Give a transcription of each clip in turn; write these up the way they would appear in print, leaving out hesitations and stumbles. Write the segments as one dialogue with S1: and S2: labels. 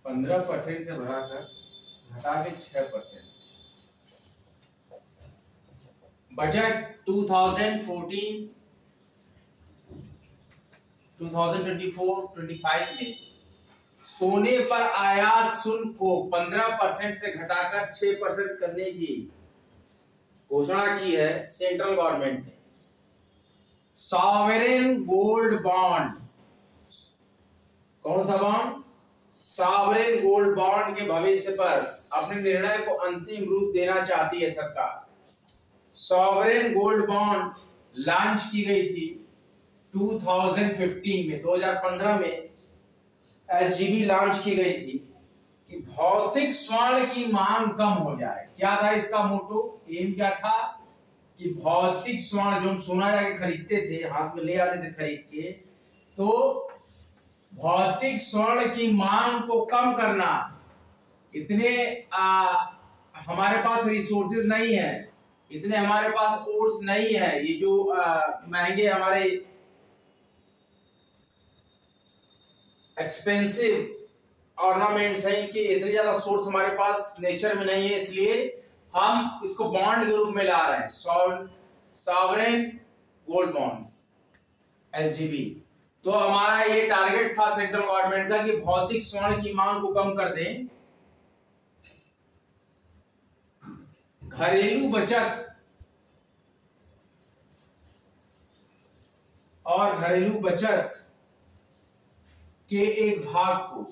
S1: 15% से बढ़ाकर घटा के 6%। बजट 2024-25 में सोने पर आयात शुल्क को 15% से घटाकर 6% करने की घोषणा की है सेंट्रल गवर्नमेंट ने। सॉवरेन गोल्ड बॉन्ड, कौन सा बॉन्ड? सॉवरेन गोल्ड बॉन्ड के भविष्य पर अपने निर्णय को अंतिम रूप देना चाहती है सरकार। सॉवरेन गोल्ड बॉन्ड लॉन्च की गई थी 2015 में एसजीबी लॉन्च की गई थी कि भौतिक स्वर्ण की मांग कम हो जाए। क्या था इसका मोटो, एम क्या था? कि भौतिक स्वर्ण जो हम सोना जाके खरीदते थे, हाथ में ले आते थे खरीद के, तो भौतिक स्वर्ण की मांग को कम करना। इतने हमारे पास रिसोर्सेज नहीं है, इतने हमारे पास कोर्स नहीं है, ये जो महंगे हमारे एक्सपेंसिव ऑर्नामेंट्स हैं, इनके इतने ज्यादा सोर्स हमारे पास नेचर में नहीं है, इसलिए हम इसको बॉन्ड के रूप में ला रहे हैं, सॉवरेन गोल्ड बॉन्ड एसजीबी। तो हमारा ये टारगेट था सेंट्रल गवर्नमेंट का कि भौतिक स्वर्ण की मांग को कम कर दें। घरेलू बचत और घरेलू बचत के एक भाग को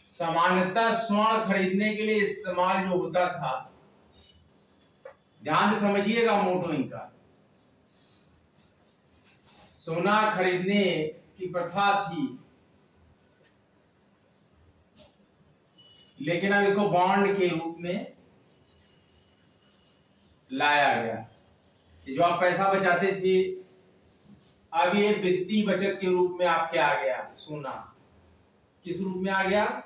S1: सामान्यतः स्वर्ण खरीदने के लिए इस्तेमाल जो होता था, ध्यान से समझिएगा मोटो इनका, सोना खरीदने की प्रथा थी, लेकिन अब इसको बॉन्ड के रूप में लाया गया कि जो आप पैसा बचाते थे, अब ये वित्तीय बचत के रूप में आपके आ गया। सोना किस रूप में आ गया?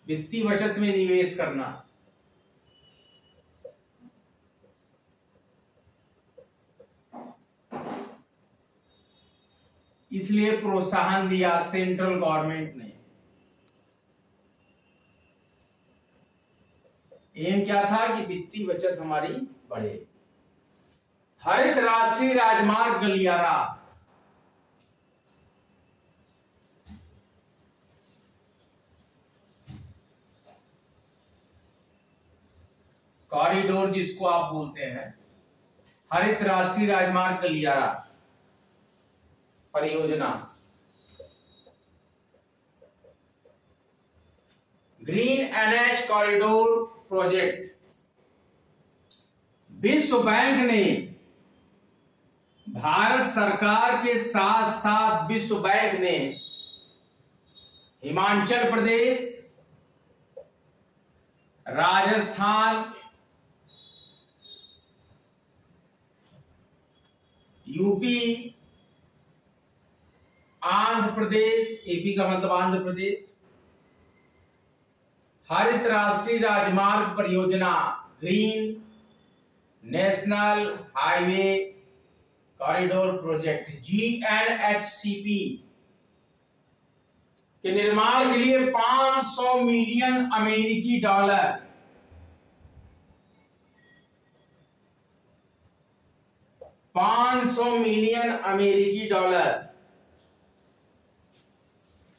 S1: वित्तीय बचत में निवेश करना। इसलिए प्रोत्साहन दिया सेंट्रल गवर्नमेंट ने। एम क्या था कि वित्तीय बचत हमारी बढ़े। हरित राष्ट्रीय राजमार्ग गलियारा, कॉरिडोर जिसको आप बोलते हैं, हरित राष्ट्रीय राजमार्ग गलियारा परियोजना, ग्रीन एनएच कॉरिडोर प्रोजेक्ट। विश्व बैंक ने भारत सरकार के साथ साथ विश्व बैंक ने हिमाचल प्रदेश, राजस्थान, यूपी, आंध्र प्रदेश, एपी का मतलब आंध्र प्रदेश, हरित राष्ट्रीय राजमार्ग परियोजना, green national highway corridor project GNHCP के निर्माण के लिए 500 मिलियन अमेरिकी डॉलर, 500 मिलियन अमेरिकी डॉलर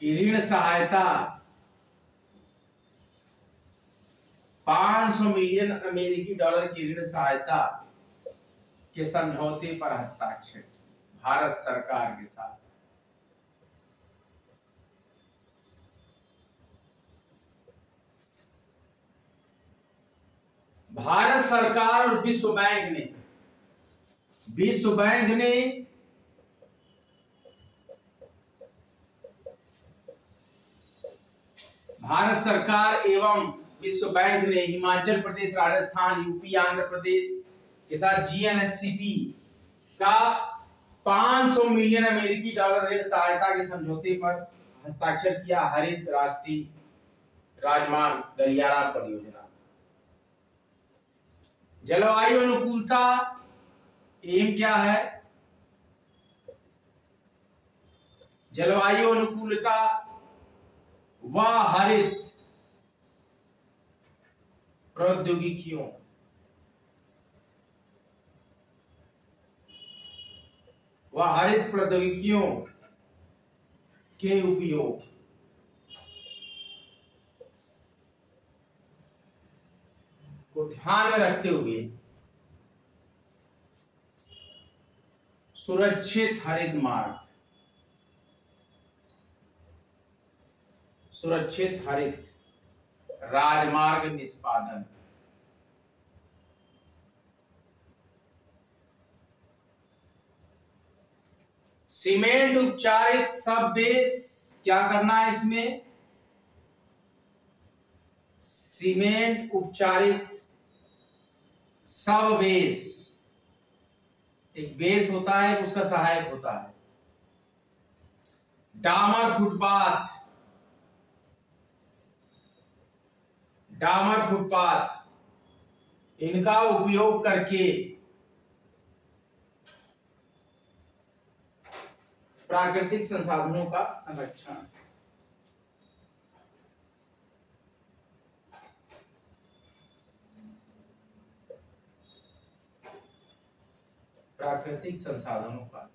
S1: की ऋण सहायता, 500 मिलियन अमेरिकी डॉलर की ऋण सहायता के समझौते पर हस्ताक्षर भारत सरकार के साथ। भारत सरकार और विश्व बैंक ने भारत सरकार एवं विश्व बैंक ने हिमाचल प्रदेश, राजस्थान, यूपी, आंध्र प्रदेश के साथ GNHCP का 500 मिलियन अमेरिकी डॉलर ऋण सहायता के समझौते पर हस्ताक्षर किया। हरित राष्ट्रीय राजमार्ग गलियारा परियोजना। जलवायु अनुकूलता एम क्या है? जलवायु अनुकूलता व हरित प्रौद्योगिकियों के उपयोग को ध्यान में रखते हुए सुरक्षित हरित मार्ग, सुरक्षित हरित राजमार्ग निष्पादन, सीमेंट उपचारित सब बेस, क्या करना है इसमें, सीमेंट उपचारित सब बेस, एक बेस होता है उसका सहायक होता है। डामर फुटपाथ, डामर फुटपाथ, इनका उपयोग करके प्राकृतिक संसाधनों का संरक्षण, प्राकृतिक संसाधनों का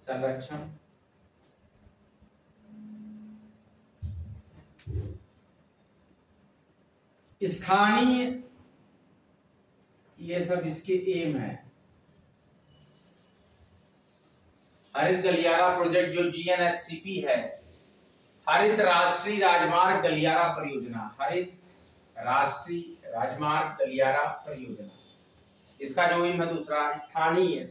S1: संरक्षण, स्थानीय, ये सब इसके एम है। हरित गलियारा प्रोजेक्ट जो GNSCP है, हरित राष्ट्रीय राजमार्ग गलियारा परियोजना, हरित राष्ट्रीय राजमार्ग गलियारा परियोजना, इसका जो एम है दूसरा स्थानीय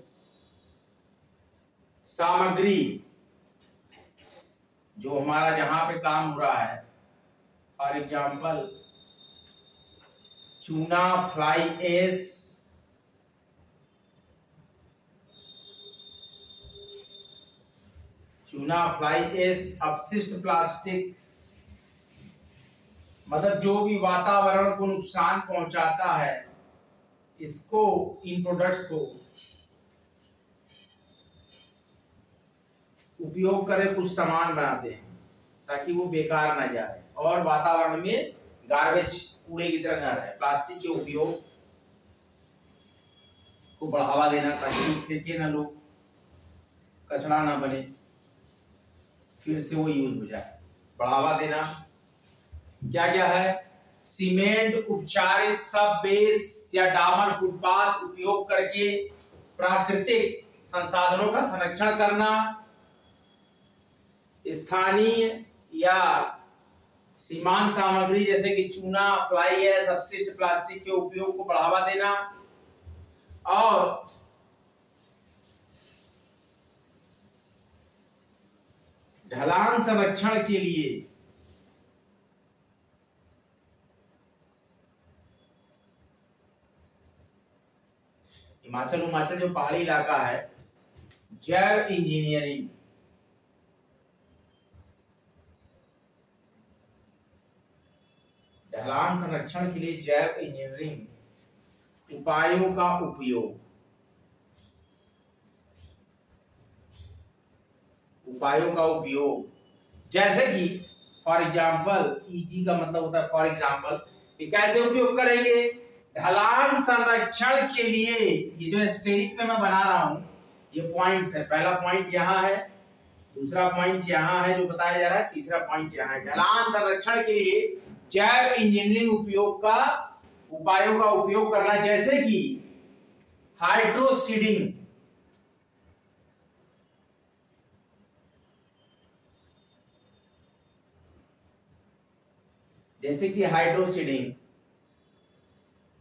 S1: सामग्री, जो हमारा जहां पे काम हो रहा है, फॉर एग्जाम्पल चूना फ्लाई एश, चूना फ्लाई एश, अपशिष्ट प्लास्टिक, मतलब जो भी वातावरण को नुकसान पहुंचाता है, इसको, इन प्रोडक्ट्स को उपयोग करके कुछ सामान बनाते हैं ताकि वो बेकार ना जाए और वातावरण में गार्बेज, कूड़े की तरह न रहे। प्लास्टिक के उपयोग को बढ़ावा देना ताकि फेंके ना लोग, कचरा ना बने, फिर से वो यूज हो जाए, बढ़ावा देना। क्या क्या है, सीमेंट उपचारित सब बेस या डामर फुटपाथ उपयोग करके प्राकृतिक संसाधनों का संरक्षण करना, स्थानीय या सीमांत सामग्री जैसे कि चूना, फ्लाई एश, अपशिष्ट प्लास्टिक के उपयोग को बढ़ावा देना, और ढलान संरक्षण के लिए हिमाचल जो पहाड़ी इलाका है, जैव इंजीनियरिंग, ढलान संरक्षण के लिए जैव इंजीनियरिंग उपायों का उपयोग, जैसे कि फॉर एग्जाम्पल, ईजी का मतलब होता है फॉर एग्जाम्पल, कैसे उपयोग करेंगे, ढलान संरक्षण के लिए। ये जो स्टेरिक में मैं बना रहा हूं, ये पॉइंट्स है, पहला पॉइंट यहाँ है, दूसरा पॉइंट यहाँ है जो बताया जा रहा है, तीसरा पॉइंट यहाँ है। ढलान संरक्षण के लिए जैव इंजीनियरिंग उपायों का उपयोग करना, जैसे कि हाइड्रोसीडिंग,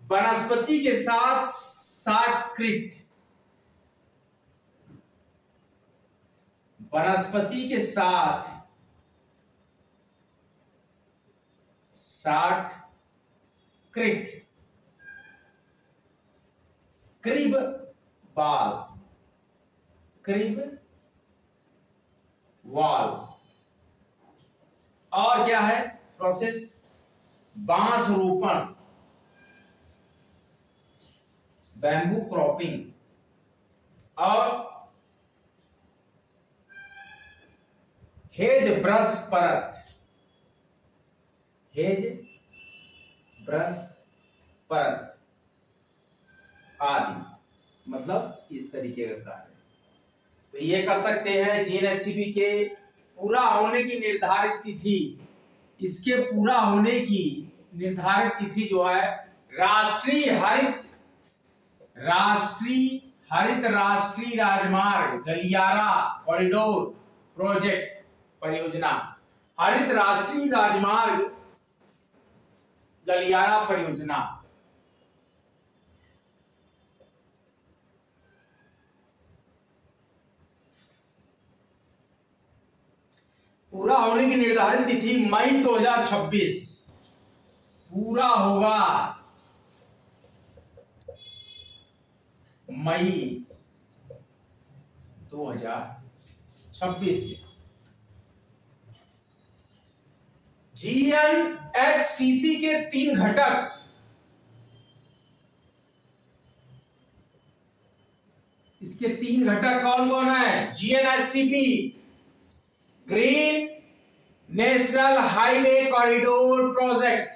S1: वनस्पति के साथ शॉर्टक्रिट, वनस्पति के साथ शॉर्टक्रिट, क्रिब वॉल, और क्या है प्रोसेस, बांस रोपण, बैम्बू क्रॉपिंग, और हेज ब्रश परत, हेज ब्रश परत आदि, मतलब इस तरीके का कार्य। तो ये कर सकते हैं जीएनएससीपी के पूरा होने की निर्धारित तिथि, इसके पूरा होने की निर्धारित तिथि जो है राष्ट्रीय राजमार्ग गलियारा कॉरिडोर प्रोजेक्ट परियोजना, हरित राष्ट्रीय राजमार्ग गलियारा परियोजना। पूरा होने की निर्धारित तिथि मई 2026, पूरा होगा मई 2026 में। जीएनएचसीपी के 3 घटक, इसके 3 घटक कौन कौन है? GNHCP green national highway corridor project,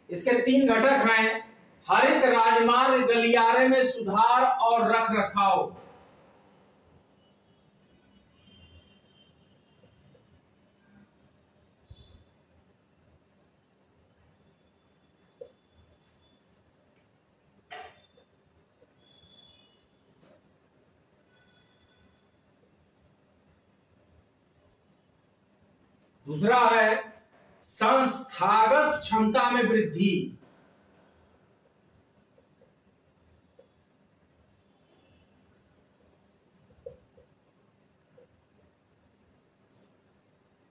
S1: इसके 3 घटक हैं हरित राजमार्ग गलियारे में सुधार और रखरखाव। दूसरा है संस्थागत क्षमता में वृद्धि,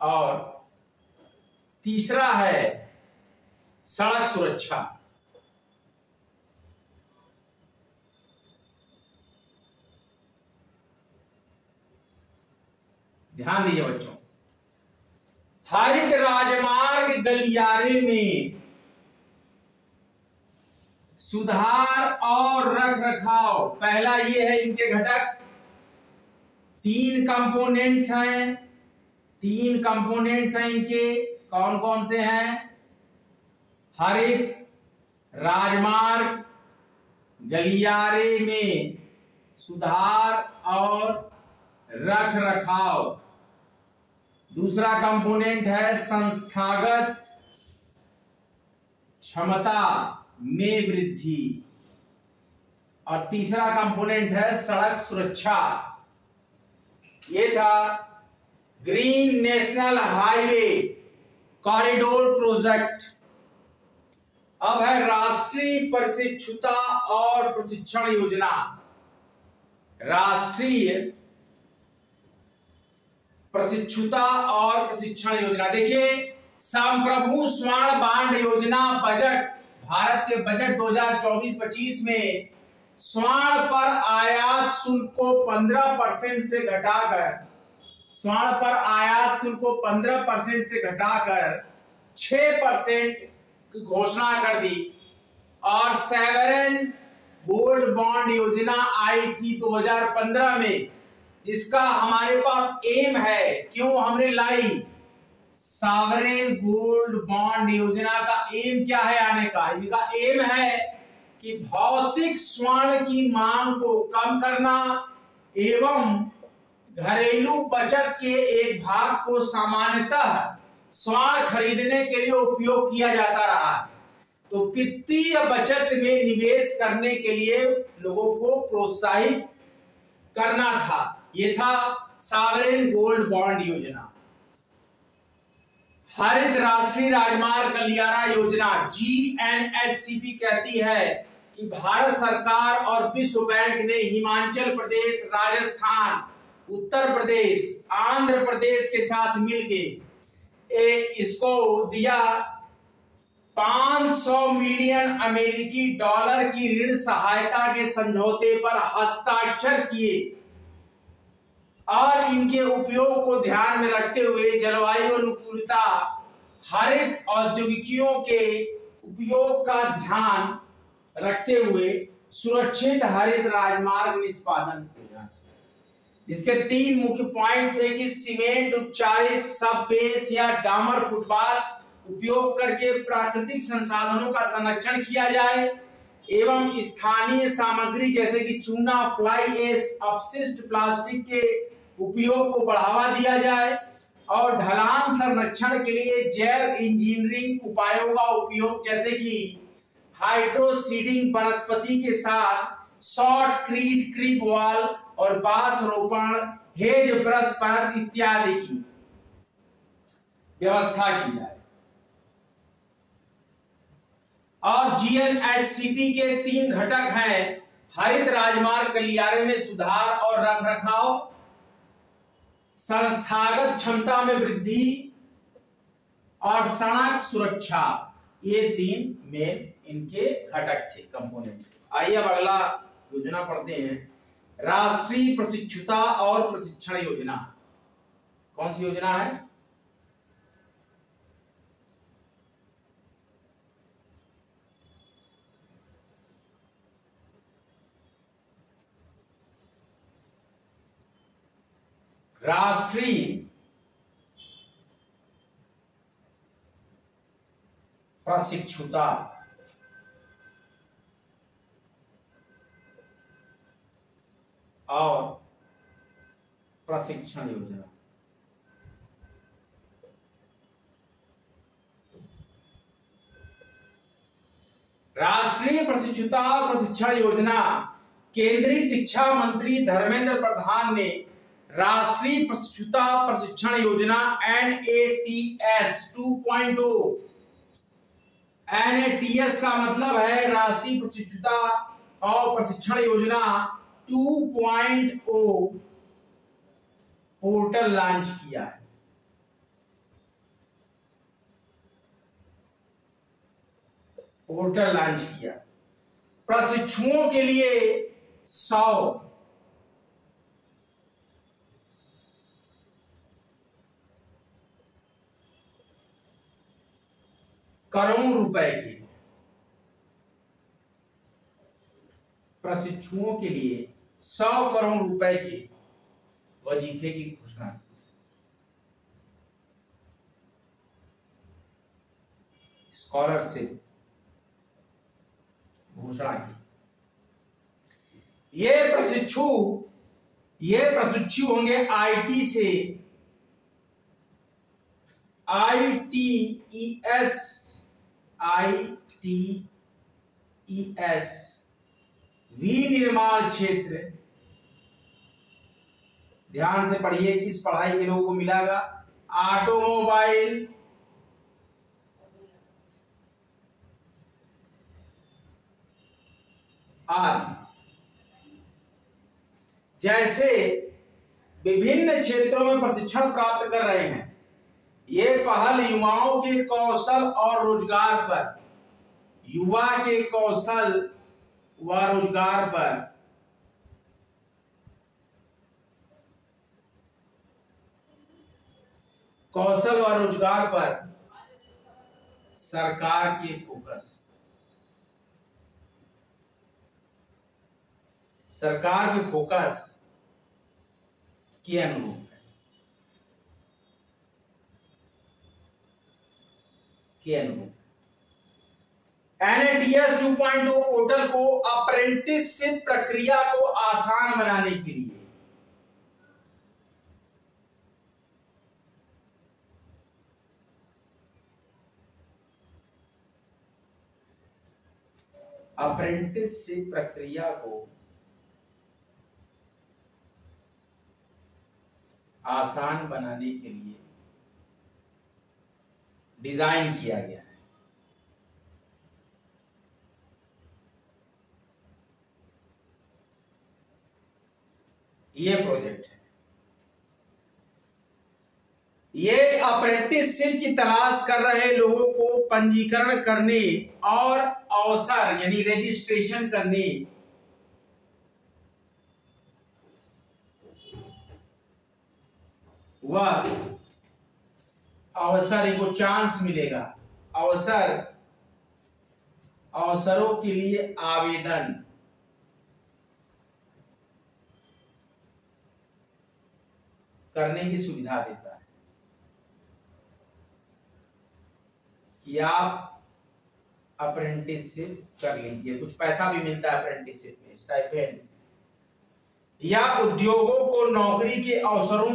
S1: और तीसरा है सड़क सुरक्षा। ध्यान दीजिए बच्चों, हरित राजमार्ग गलियारे में सुधार और रखरखाव, पहला ये है इनके घटक। 3 कंपोनेंट्स हैं, 3 कंपोनेंट्स हैं इनके, कौन कौन से हैं? हरित राजमार्ग गलियारे में सुधार और रखरखाव। दूसरा कंपोनेंट है संस्थागत क्षमता में वृद्धि, और तीसरा कंपोनेंट है सड़क सुरक्षा। ये था green national highway corridor project. अब है राष्ट्रीय प्रशिक्षुता और प्रशिक्षण योजना। राष्ट्रीय प्रशिक्षुता और प्रशिक्षण योजना, देखिए संप्रभु स्वर्ण बांड योजना बजट, भारत के बजट 2024-25 में स्वर्ण पर आयात शुल्क को 15% से घटाकर, स्वर्ण पर आयात शुल्क को 15% से घटाकर 6% की घोषणा कर दी। और सॉवरेन गोल्ड बॉन्ड योजना आई थी 2015 में, जिसका हमारे पास एम है, क्यों हमने लाई? सॉवरेन गोल्ड बॉन्ड योजना का एम क्या है आने का? इनका एम है कि भौतिक स्वर्ण की मांग को कम करना एवं घरेलू बचत के एक भाग को सामान्यतः स्वर्ण खरीदने के लिए उपयोग किया जाता रहा। तो वित्तीय बचत में निवेश करने के लिए लोगों को प्रोत्साहित करना था। ये था सॉवरेन गोल्ड बॉन्ड योजना। हरित राष्ट्रीय राजमार्ग गलियारा योजना जीएनएचसीपी कहती है कि भारत सरकार और विश्व बैंक ने हिमाचल प्रदेश, राजस्थान, उत्तर प्रदेश, आंध्र प्रदेश के साथ मिलके इसको दिया 500 मिलियन अमेरिकी डॉलर की ऋण सहायता के समझौते पर हस्ताक्षर किए, और इनके उपयोग को ध्यान में रखते हुए जलवायु अनुकूलता, हरित औद्योगिकियों के उपयोग का ध्यान रखते हुए सुरक्षित हरित राजमार्ग निष्पादन योजना। इसके 3 मुख्य पॉइंट थे कि सीमेंट उपचारित सब बेस या डामर फुटपाथ उपयोग करके प्राकृतिक संसाधनों का संरक्षण किया जाए एवं स्थानीय सामग्री जैसे कि चूना, फ्लाई ऐश, अपशिष्ट प्लास्टिक के उपयोग को बढ़ावा दिया जाए और ढलान संरक्षण के लिए जैव इंजीनियरिंग उपायों का उपयोग जैसे कि हाइड्रोसीडिंग वनस्पति के साथ शॉर्ट क्रीट क्रीप वॉल और बांस रोपण, हेज ब्रश परत इत्यादि की व्यवस्था की जाए। और जीएनएचसीपी के 3 घटक हैं हरित राजमार्ग गलियारे में सुधार और रखरखाव, संस्थागत क्षमता में वृद्धि और सड़क सुरक्षा। ये 3 में इनके घटक थे, कंपोनेंट। आइए अब अगला योजना पढ़ते हैं, राष्ट्रीय प्रशिक्षुता और प्रशिक्षण योजना। कौन सी योजना है? राष्ट्रीय प्रशिक्षुता और प्रशिक्षण योजना। राष्ट्रीय प्रशिक्षुता और प्रशिक्षण योजना केंद्रीय शिक्षा मंत्री धर्मेंद्र प्रधान ने राष्ट्रीय प्रशिक्षुता प्रशिक्षण योजना NATS 2.0, NATS का मतलब है राष्ट्रीय प्रशिक्षुता और प्रशिक्षण योजना 2.0 पोर्टल लॉन्च किया है। पोर्टल लॉन्च किया प्रशिक्षुओं के लिए 100 करोड़ रुपए के प्रशिक्षुओं के लिए 100 करोड़ रुपए के वजीफे की घोषणा की। स्कॉलरशिप घोषणा की। ये प्रशिक्षु होंगे आईटी से ITES विनिर्माण क्षेत्र। ध्यान से पढ़िए, किस पढ़ाई के लोगों को मिलेगा? ऑटोमोबाइल, आदि जैसे विभिन्न क्षेत्रों में प्रशिक्षण प्राप्त कर रहे हैं। ये पहल युवाओं के कौशल और रोजगार पर, युवा के कौशल व रोजगार पर सरकार के फोकस के अनुरूप है। NATS 2.0 पोर्टल को अप्रेंटिसशिप प्रक्रिया को आसान बनाने के लिए डिजाइन किया गया है। ये प्रोजेक्ट है। ये अप्रेंटिसशिप की तलाश कर रहे लोगों को पंजीकरण करने और अवसर यानी रजिस्ट्रेशन करने व अवसर, इनको चांस मिलेगा, अवसरों के लिए आवेदन करने की सुविधा देता है कि आप अप्रेंटिसशिप कर लीजिए, कुछ पैसा भी मिलता है अप्रेंटिसशिप में, स्टाइपेंड, या उद्योगों को नौकरी के अवसरों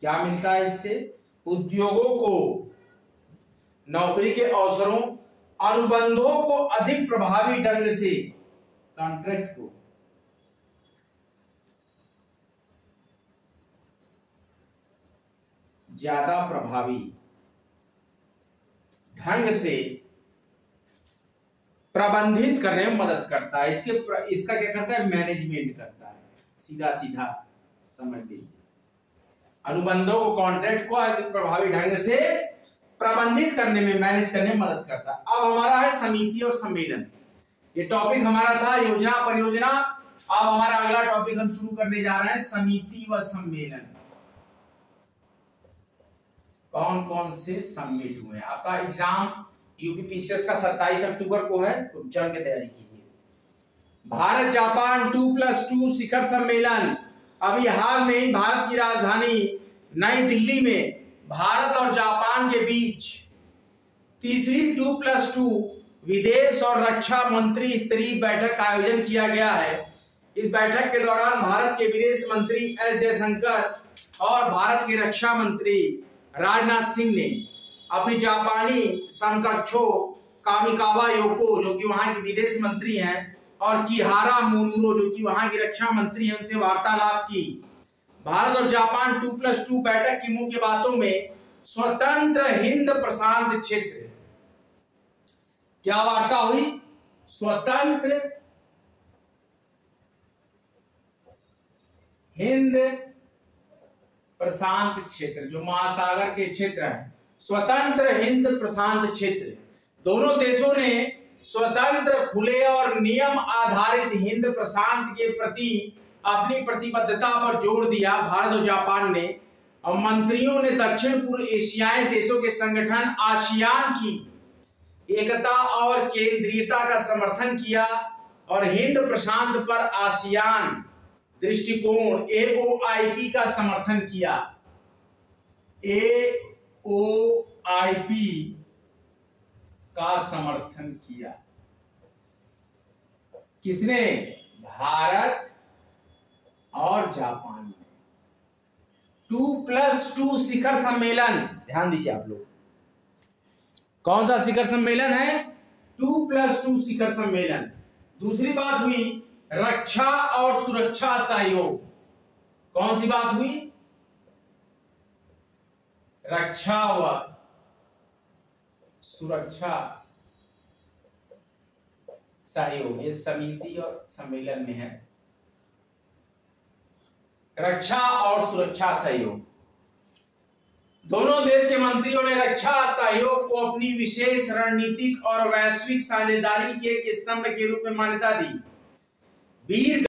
S1: क्या मिलता है इससे? उद्योगों को नौकरी के अवसरों, अनुबंधों को अधिक प्रभावी ढंग से, कॉन्ट्रैक्ट को ज्यादा प्रभावी ढंग से प्रबंधित करने में मदद करता है। इसका क्या करता है? मैनेजमेंट करता है, सीधा सीधा समझ लीजिए। अनुबंधों को, कॉन्ट्रैक्ट को प्रभावी ढंग से प्रबंधित करने में, मैनेज करने में मदद करता है। अब हमारा है समिति और सम्मेलन। ये टॉपिक हमारा था योजना परियोजना। अब हमारा अगला टॉपिक हम शुरू करने जा रहे हैं समिति व सम्मेलन। कौन कौन से सम्मिलित हुए? आपका एग्जाम यूपीपीसीएस का 27 अक्टूबर को है, तो चल के तैयारी कीजिए। भारत जापान 2+2 शिखर सम्मेलन। अभी हाल में ही भारत की राजधानी नई दिल्ली में भारत और जापान के बीच तीसरी 2+2 विदेश और रक्षा मंत्री स्तरीय बैठक का आयोजन किया गया है। इस बैठक के दौरान भारत के विदेश मंत्री एस जयशंकर और भारत के रक्षा मंत्री राजनाथ सिंह ने अपनी जापानी समकक्षों कामिकावा योको, जो कि वहां के विदेश मंत्री हैं, और किहारा मोनुरो, जो कि वहां की रक्षा मंत्री हैं, उनसे वार्तालाप की। भारत और जापान 2+2 बैठक की मुख्य बातों में स्वतंत्र हिंद प्रशांत क्षेत्र, क्या वार्ता हुई? स्वतंत्र हिंद प्रशांत क्षेत्र, जो महासागर के क्षेत्र है, स्वतंत्र हिंद प्रशांत क्षेत्र। दोनों देशों ने स्वतंत्र, खुले और नियम आधारित हिंद प्रशांत के प्रति अपनी प्रतिबद्धता पर जोर दिया। भारत और जापान ने और मंत्रियों ने दक्षिण पूर्व एशियाई देशों के संगठन आसियान की एकता और केंद्रीयता का समर्थन किया और हिंद प्रशांत पर आसियान दृष्टिकोण AOIP का समर्थन किया। AOIP का समर्थन किया किसने? भारत और जापान ने। 2+2 शिखर सम्मेलन, ध्यान दीजिए आप लोग, कौन सा शिखर सम्मेलन है? 2+2 शिखर सम्मेलन। दूसरी बात हुई रक्षा और सुरक्षा सहयोग। कौन सी बात हुई? रक्षा व सुरक्षा सहयोग, ये समिति और सम्मेलन में है। रक्षा और सुरक्षा सहयोग, दोनों देश के मंत्रियों ने रक्षा सहयोग को अपनी विशेष रणनीतिक और वैश्विक साझेदारी के एक स्तंभ के रूप में मान्यता दी। वीर